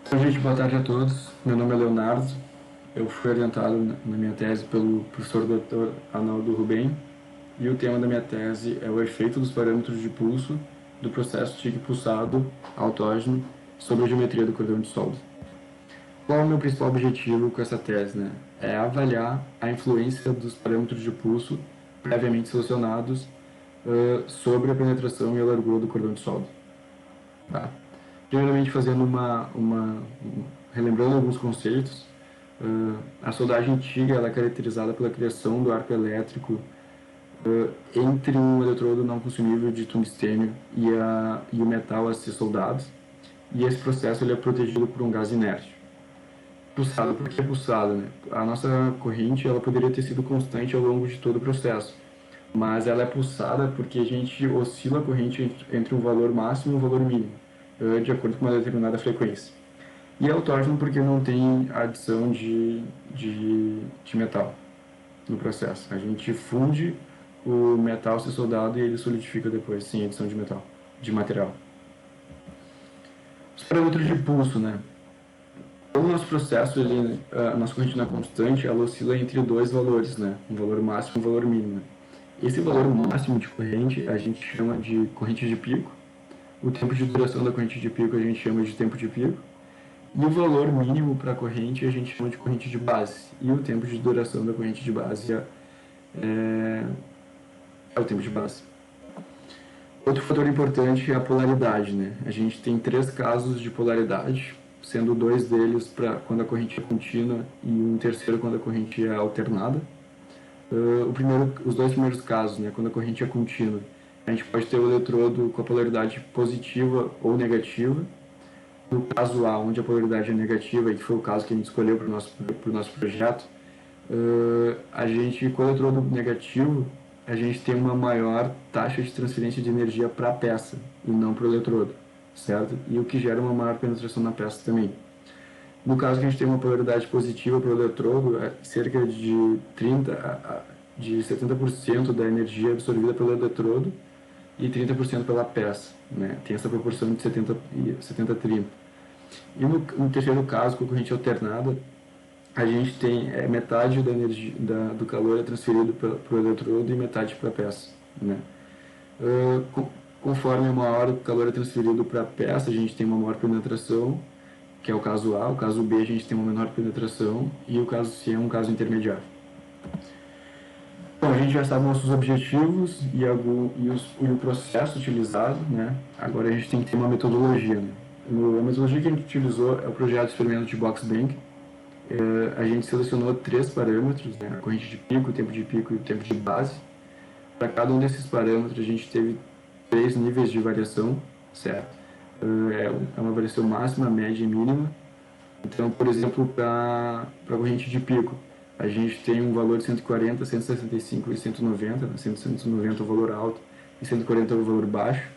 Oi, gente, boa tarde a todos. Meu nome é Leonardo. Eu fui orientado na minha tese pelo professor Dr. Arnaldo Rubem e o tema da minha tese é o efeito dos parâmetros de pulso do processo TIC pulsado autógeno sobre a geometria do cordão de solda. Qual é o meu principal objetivo com essa tese, né? É avaliar a influência dos parâmetros de pulso previamente selecionados sobre a penetração e a largura do cordão de solda. Tá? Primeiramente, fazendo relembrando alguns conceitos, a soldagem antiga ela é caracterizada pela criação do arco elétrico entre um eletrodo não consumível de tungstênio e o metal a ser soldado, e esse processo ele é protegido por um gás inerte. Pulsado, por que pulsado? Né? A nossa corrente ela poderia ter sido constante ao longo de todo o processo, mas ela é pulsada porque a gente oscila a corrente entre um valor máximo e um valor mínimo, de acordo com uma determinada frequência. E é autógeno porque não tem adição de metal no processo. A gente funde o metal ser soldado e ele solidifica depois, sem adição de metal, de material. Os parâmetros de pulso, né? O nosso processo, a nossa corrente não é constante, ela oscila entre dois valores, né? Um valor máximo e um valor mínimo. Esse valor máximo de corrente a gente chama de corrente de pico. O tempo de duração da corrente de pico a gente chama de tempo de pico. E o valor mínimo para a corrente a gente chama de corrente de base. E o tempo de duração da corrente de base é o tempo de base. Outro fator importante é a polaridade, né? A gente tem 3 casos de polaridade, sendo 2 deles para quando a corrente é contínua e um terceiro quando a corrente é alternada. Os 2 primeiros casos, né? Quando a corrente é contínua, a gente pode ter o eletrodo com a polaridade positiva ou negativa. No caso A, onde a polaridade é negativa, e que foi o caso que a gente escolheu para o nosso projeto, a gente, com o eletrodo negativo, a gente tem uma maior taxa de transferência de energia para a peça e não para o eletrodo, certo? E o que gera uma maior penetração na peça também. No caso que a gente tem uma polaridade positiva para o eletrodo, cerca de 70% da energia é absorvida pelo eletrodo e 30% pela peça, né? Tem essa proporção de 70-30. E no terceiro caso, com a corrente alternada, a gente tem metade da energia do calor é transferido para o eletrodo e metade para a peça, né? Conforme maior o calor é transferido para a peça, a gente tem uma maior penetração, que é o caso A. O caso B a gente tem uma menor penetração e o caso C é um caso intermediário. Bom, a gente já sabe nossos objetivos e o processo utilizado, né? Agora a gente tem que ter uma metodologia, né? A metodologia que a gente utilizou é o projeto de experimento de Box-Bank. A gente selecionou 3 parâmetros, né? A corrente de pico, o tempo de pico e o tempo de base. Para cada um desses parâmetros a gente teve 3 níveis de variação, certo? É uma variação máxima, média e mínima. Então, por exemplo, para a corrente de pico, a gente tem um valor de 140, 165 e 190, 190 é o valor alto e 140 é o valor baixo.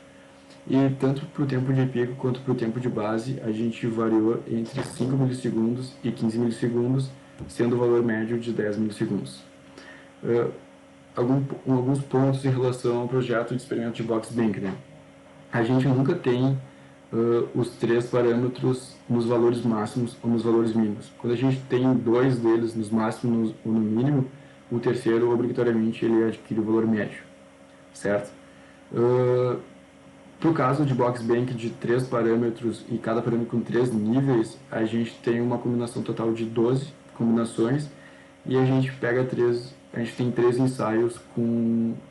E tanto para o tempo de pico quanto para o tempo de base, a gente variou entre 5 milissegundos e 15 milissegundos, sendo o valor médio de 10 milissegundos. Alguns pontos em relação ao projeto de experimento de Box-Bank, né? A gente nunca tem os 3 parâmetros nos valores máximos ou nos valores mínimos. Quando a gente tem 2 deles nos máximos ou no mínimo, o terceiro, obrigatoriamente, ele adquire o valor médio, certo? Para o caso de Box-Bank de 3 parâmetros e cada parâmetro com 3 níveis, a gente tem uma combinação total de 12 combinações e a gente tem 3 ensaios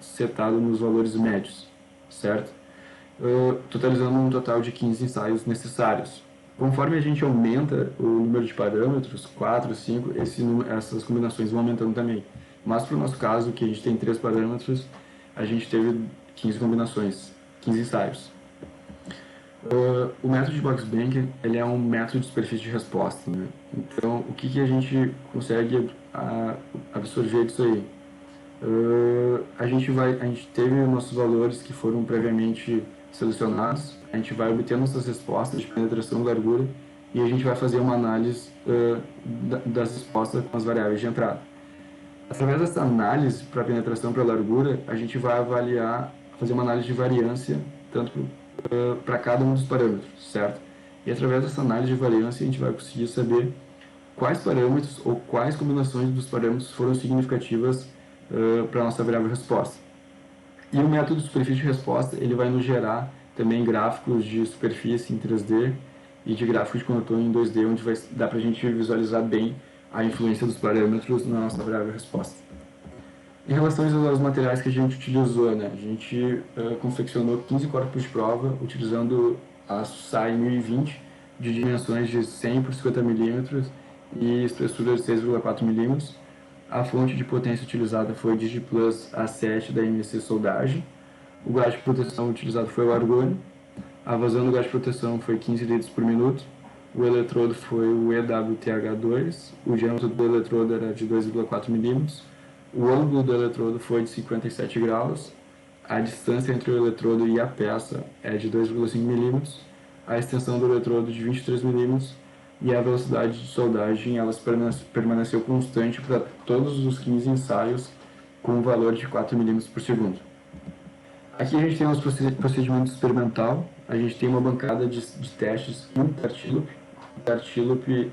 setado nos valores médios, certo? Totalizando um total de 15 ensaios necessários. Conforme a gente aumenta o número de parâmetros, 4, 5, essas combinações vão aumentando também. Mas para o nosso caso, que a gente tem 3 parâmetros, a gente teve 15 combinações, 15 ensaios. O método de Box-Bank ele é um método de superfície de resposta, né? Então, o que a gente consegue absorver disso aí? A gente teve nossos valores que foram previamente selecionados, a gente vai obter nossas respostas de penetração e largura e a gente vai fazer uma análise das respostas com as variáveis de entrada. Através dessa análise para penetração e para largura, a gente vai fazer uma análise de variância tanto para cada um dos parâmetros, certo? E através dessa análise de variância, a gente vai conseguir saber quais parâmetros ou quais combinações dos parâmetros foram significativas para a nossa variável resposta. E o método de superfície de resposta, ele vai nos gerar também gráficos de superfície em 3D e de gráficos de contorno em 2D, onde vai dar para a gente visualizar bem a influência dos parâmetros na nossa variável resposta. Em relação aos materiais que a gente utilizou, né, a gente confeccionou 15 corpos de prova utilizando a SAI 1020 de dimensões de 100 por 50 mm e espessura de 6,4 mm. A fonte de potência utilizada foi DigiPlus A7 da MSC Soldagem. O gás de proteção utilizado foi o argônio. A vazão do gás de proteção foi 15 litros por minuto. O eletrodo foi o EWTH2. O diâmetro do eletrodo era de 2,4 mm. O ângulo do eletrodo foi de 57 graus. A distância entre o eletrodo e a peça é de 2,5 mm. A extensão do eletrodo de 23 mm. E a velocidade de soldagem ela permaneceu constante para todos os 15 ensaios, com um valor de 4 mm por segundo. Aqui a gente tem os procedimentos experimental, a gente tem uma bancada de testes em Tartiloop. O Tartiloop,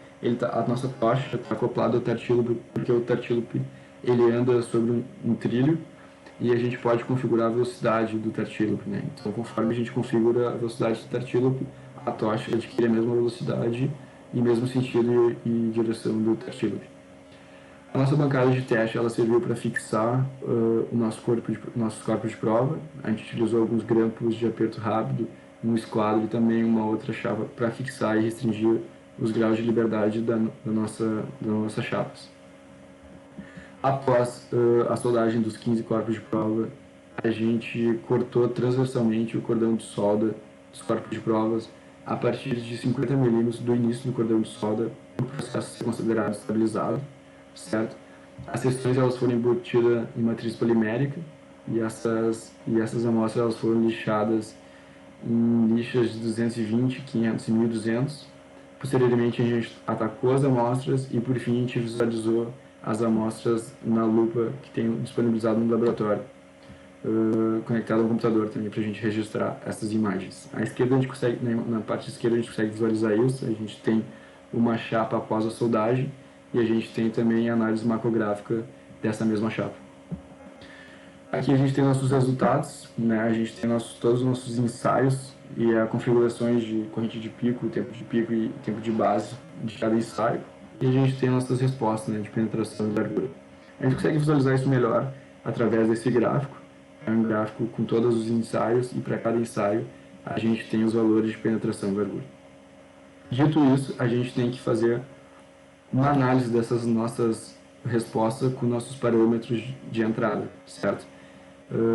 a nossa tocha está acoplada ao Tartiloop, porque o Tartiloop ele anda sobre um trilho e a gente pode configurar a velocidade do Tartiloop, né? Então, conforme a gente configura a velocidade do Tartiloop, a tocha adquire a mesma velocidade e mesmo sentido e direção do Tartiloop. A nossa bancada de teste ela serviu para fixar nossos corpos de prova. A gente utilizou alguns grampos de aperto rápido, um esquadro e também uma outra chapa para fixar e restringir os graus de liberdade das nossas chapas. Após a soldagem dos 15 corpos de prova, a gente cortou transversalmente o cordão de solda dos corpos de provas a partir de 50 mm do início do cordão de solda, para o processo ser considerado estabilizado, certo? As seções elas foram embutidas em matriz polimérica e essas amostras elas foram lixadas em lixas de 220, 500 e 1200. Posteriormente a gente atacou as amostras e por fim a gente visualizou as amostras na lupa que tem disponibilizado no laboratório, conectado ao computador também para a gente registrar essas imagens. À esquerda a gente consegue, na parte esquerda a gente consegue visualizar isso. A gente tem uma chapa após a soldagem e a gente tem também a análise macrográfica dessa mesma chapa. Aqui a gente tem nossos resultados, né? A gente tem todos os nossos ensaios e as configurações de corrente de pico, tempo de pico e tempo de base de cada ensaio. E a gente tem nossas respostas, né, de penetração e largura. A gente consegue visualizar isso melhor através desse gráfico. É um gráfico com todos os ensaios e para cada ensaio a gente tem os valores de penetração e largura. Dito isso, a gente tem que fazer uma análise dessas nossas respostas com nossos parâmetros de entrada, certo?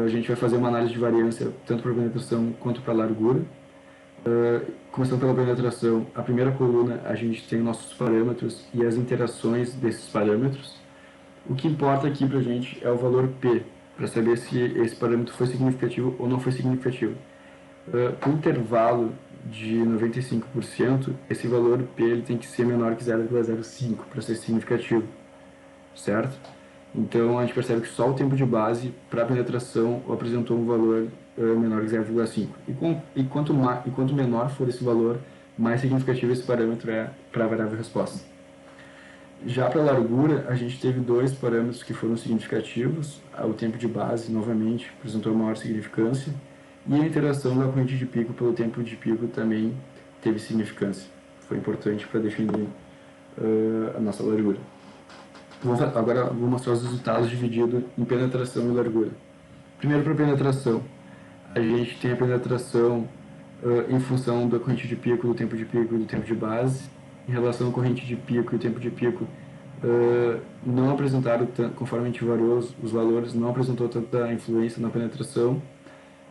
A gente vai fazer uma análise de variância tanto para penetração quanto para largura. Começando pela penetração, a primeira coluna a gente tem nossos parâmetros e as interações desses parâmetros. O que importa aqui para a gente é o valor P, para saber se esse parâmetro foi significativo ou não foi significativo. Com um intervalo de 95%, esse valor P ele tem que ser menor que 0,05 para ser significativo, certo? Então a gente percebe que só o tempo de base para a penetração apresentou um valor menor que 0,5. E quanto menor for esse valor, mais significativo esse parâmetro é para a variável resposta. Já para a largura, a gente teve dois parâmetros que foram significativos. O tempo de base, novamente, apresentou maior significância. E a interação da corrente de pico pelo tempo de pico também teve significância. Foi importante para definir a nossa largura. Agora vou mostrar os resultados divididos em penetração e largura. Primeiro para a penetração. A gente tem a penetração em função da corrente de pico, do tempo de pico e do tempo de base. Em relação à corrente de pico e o tempo de pico, não apresentaram, conforme a gente variou os valores, não apresentou tanta influência na penetração.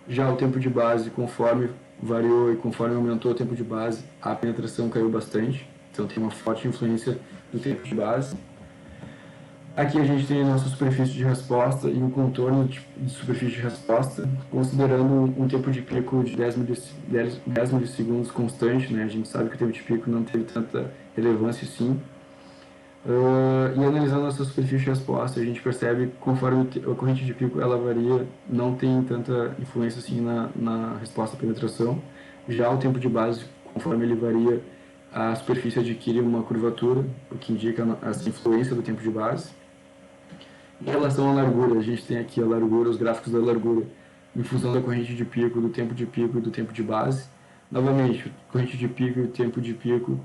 Já o tempo de base, conforme variou e conforme aumentou o tempo de base, a penetração caiu bastante. Então tem uma forte influência do tempo de base. Aqui a gente tem a nossa superfície de resposta e um contorno de superfície de resposta, considerando um tempo de pico de 10 milissegundos constante, né? A gente sabe que o tempo de pico não teve tanta relevância assim. E analisando essa superfície de resposta, a gente percebe que conforme a corrente de pico ela varia, não tem tanta influência assim na resposta à penetração. Já o tempo de base, Conforme ele varia, a superfície adquire uma curvatura, o que indica essa influência do tempo de base. Em relação à largura, a gente tem aqui a largura, os gráficos da largura, em função da corrente de pico, do tempo de pico e do tempo de base. Novamente, corrente de pico e tempo de pico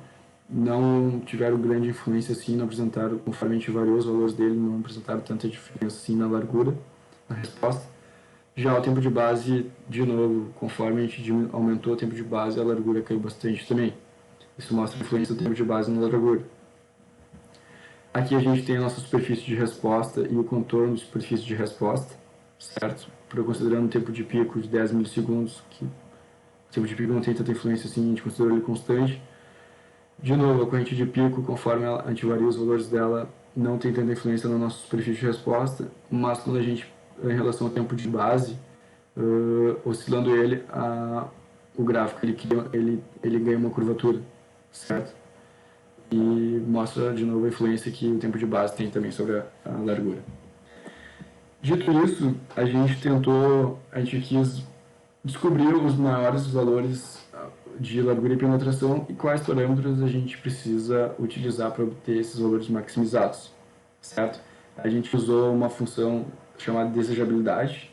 não tiveram grande influência assim, não apresentaram, conforme a gente variou os valores dele, não apresentaram tanta diferença assim na largura, na resposta. Já o tempo de base, de novo, conforme a gente aumentou o tempo de base, a largura caiu bastante também. Isso mostra a influência do tempo de base na largura. Aqui a gente tem a nossa superfície de resposta e o contorno de superfície de resposta, certo? Considerando o tempo de pico de 10 milissegundos, que o tempo de pico não tem tanta influência assim, a gente considerou ele constante. De novo, a corrente de pico, conforme a gente varia os valores dela, não tem tanta influência na nossa superfície de resposta, mas quando a gente, em relação ao tempo de base, oscilando ele, o gráfico ele ganha uma curvatura, certo? E mostra de novo a influência que o tempo de base tem também sobre a largura. Dito isso, a gente quis descobrir os maiores valores de largura e penetração e quais parâmetros a gente precisa utilizar para obter esses valores maximizados, certo? A gente usou uma função chamada desejabilidade.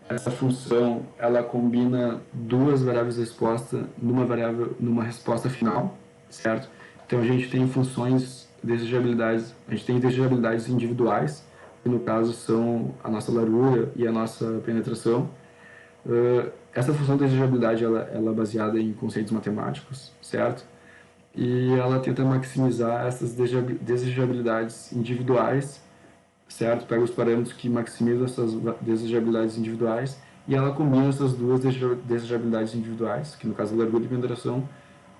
Essa função, ela combina duas variáveis de resposta numa resposta final, certo? Então a gente tem funções desejabilidades, a gente tem desejabilidades individuais, que no caso são a nossa largura e a nossa penetração. Essa função de desejabilidade ela é baseada em conceitos matemáticos, certo? E ela tenta maximizar essas desejabilidades individuais, certo? Pega os parâmetros que maximizam essas desejabilidades individuais e ela combina essas duas desejabilidades individuais, que no caso é largura e penetração,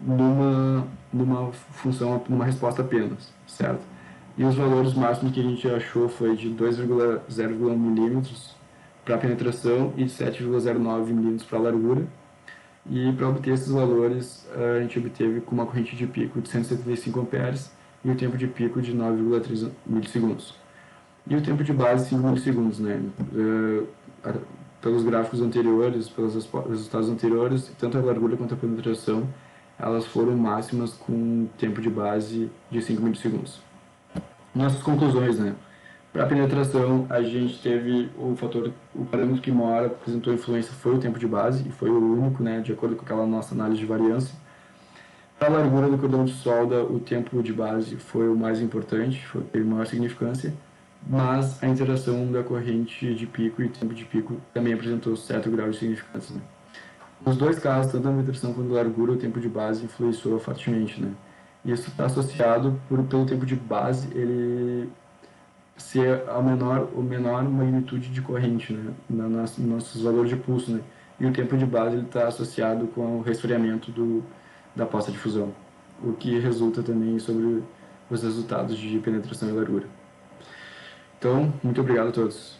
numa função, numa resposta apenas, certo? E os valores máximos que a gente achou foi de 2,01 milímetros para a penetração e de 7,09 milímetros para a largura. E para obter esses valores, a gente obteve com uma corrente de pico de 175 amperes e o tempo de pico de 9,3 milissegundos. E o tempo de base 5 milissegundos, né? Pelos gráficos anteriores, pelos resultados anteriores, tanto a largura quanto a penetração, elas foram máximas com tempo de base de 5 milissegundos. Nossas conclusões, né? Para a penetração, a gente teve o parâmetro que maior apresentou influência foi o tempo de base, e foi o único, né, de acordo com aquela nossa análise de variância. Para a largura do cordão de solda, o tempo de base foi o mais importante, teve maior significância, mas a interação da corrente de pico e tempo de pico também apresentou certo grau de significância, né? Nos dois casos, tanto a penetração quanto a largura, o tempo de base influenciou fortemente, né? Isso está associado pelo tempo de base ele ser a menor magnitude de corrente, né, nos nossos valores de pulso, né, e o tempo de base ele está associado com o resfriamento da poça de fusão, o que resulta também sobre os resultados de penetração e largura. Então, muito obrigado a todos.